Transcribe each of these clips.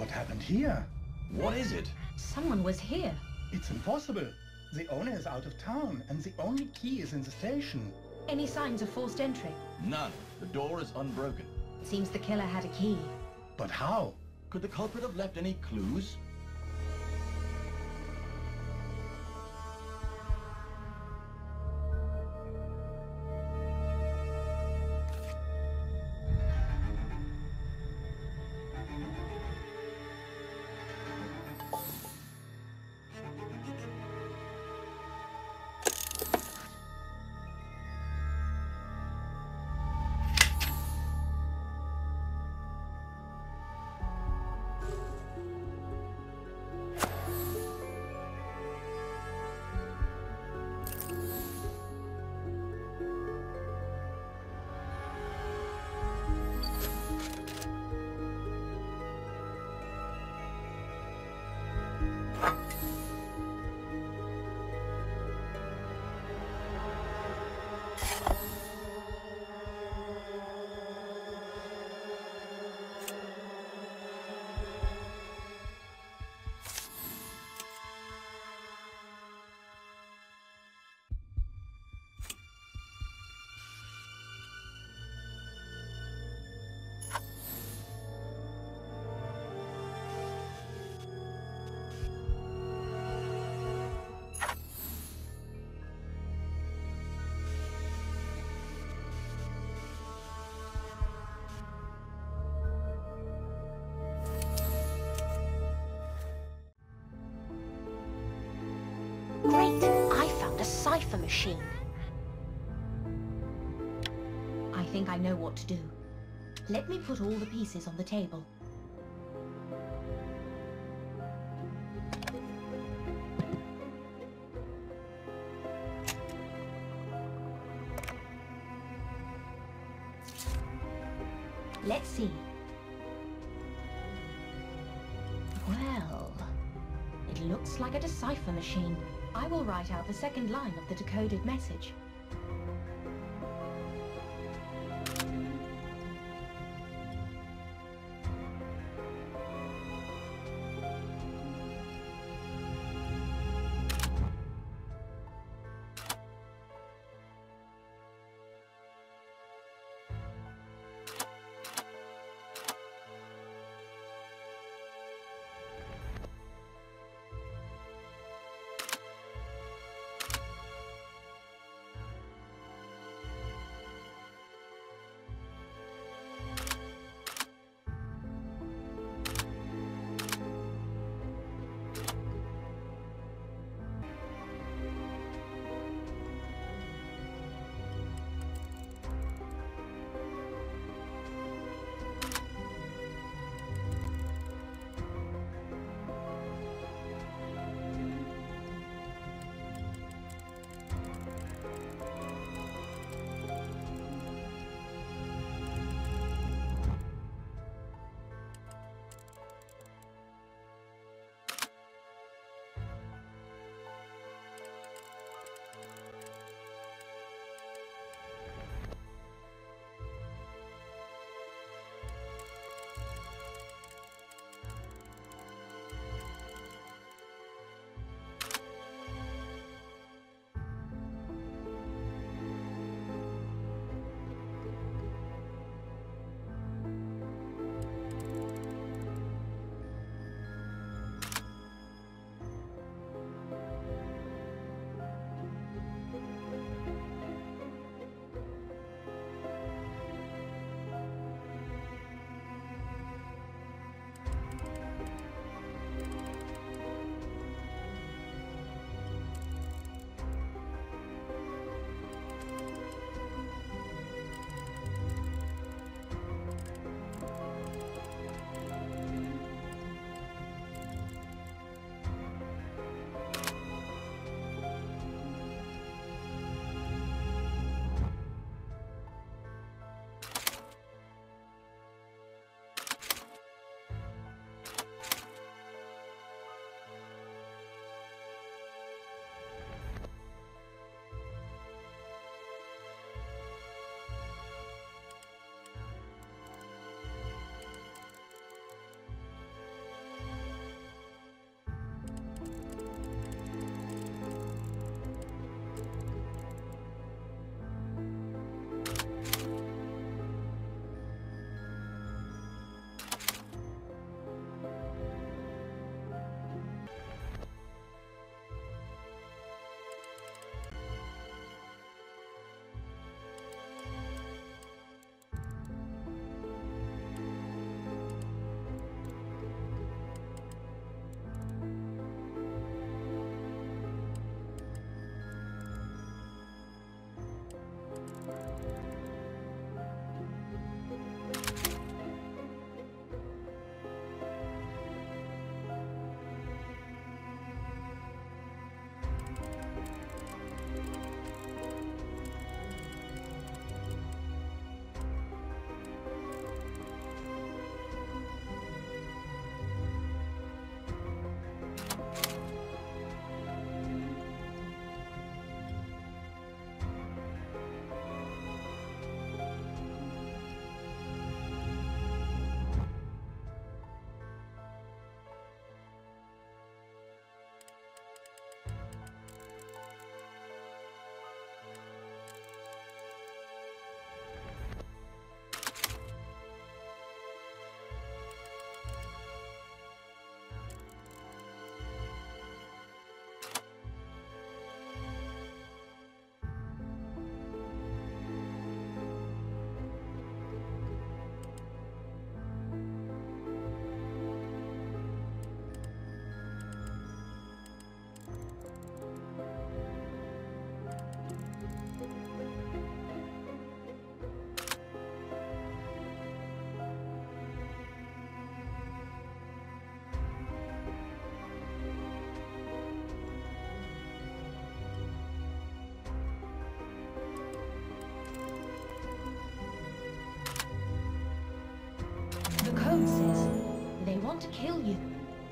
What happened here? What is it? Someone was here. It's impossible. The owner is out of town, and the only key is in the station. Any signs of forced entry? None. The door is unbroken. Seems the killer had a key. But how? Could the culprit have left any clues? Great! I found a cipher machine. I think I know what to do. Let me put all the pieces on the table. Let's see. Well, it looks like a decipher machine. I will write out the second line of the decoded message. want to kill you.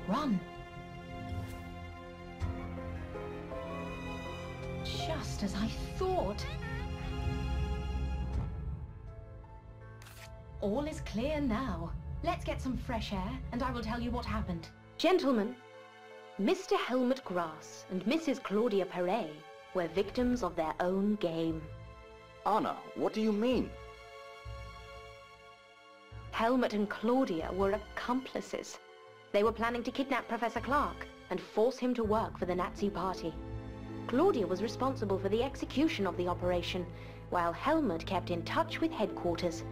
Run. Just as I thought. All is clear now. Let's get some fresh air, and I will tell you what happened. Gentlemen, Mr. Helmut Grass and Mrs. Claudia Perret were victims of their own game. Anna, what do you mean? Helmut and Claudia were accomplices. They were planning to kidnap Professor Clark and force him to work for the Nazi Party. Claudia was responsible for the execution of the operation, while Helmut kept in touch with headquarters.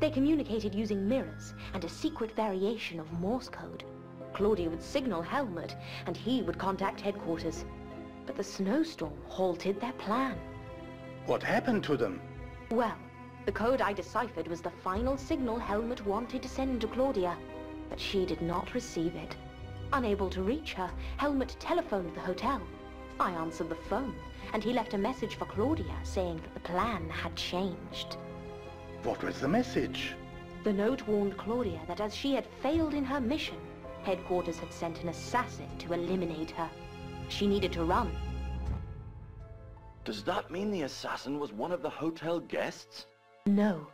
They communicated using mirrors and a secret variation of Morse code. Claudia would signal Helmut, and he would contact headquarters. But the snowstorm halted their plan. What happened to them? Well, the code I deciphered was the final signal Helmut wanted to send to Claudia, but she did not receive it. Unable to reach her, Helmut telephoned the hotel. I answered the phone, and he left a message for Claudia saying that the plan had changed. What was the message? The note warned Claudia that as she had failed in her mission, headquarters had sent an assassin to eliminate her. She needed to run. Does that mean the assassin was one of the hotel guests? No.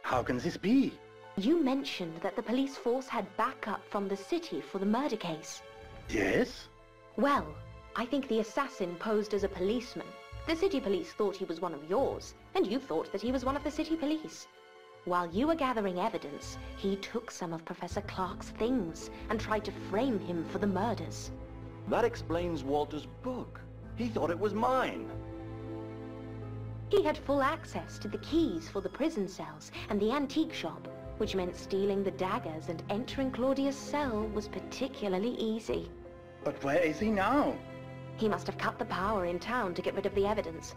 How can this be? You mentioned that the police force had backup from the city for the murder case. Yes? Well, I think the assassin posed as a policeman. The city police thought he was one of yours, and you thought that he was one of the city police. While you were gathering evidence, he took some of Professor Clark's things and tried to frame him for the murders. That explains Walter's book. He thought it was mine. He had full access to the keys for the prison cells and the antique shop, which meant stealing the daggers and entering Claudia's cell was particularly easy. But where is he now? He must have cut the power in town to get rid of the evidence.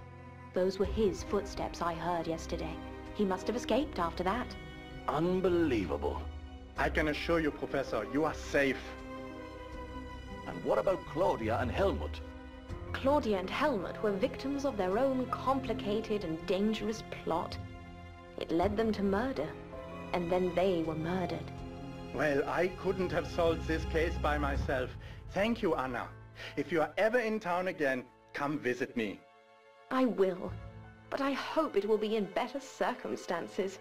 Those were his footsteps I heard yesterday. He must have escaped after that. Unbelievable. I can assure you, Professor, you are safe. And what about Claudia and Helmut? Claudia and Helmut were victims of their own complicated and dangerous plot. It led them to murder, and then they were murdered. Well, I couldn't have solved this case by myself. Thank you, Anna. If you are ever in town again, come visit me. I will, but I hope it will be in better circumstances.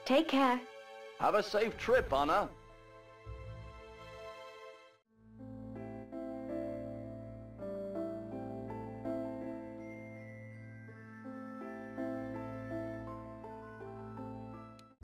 Take care. Have a safe trip, Anna.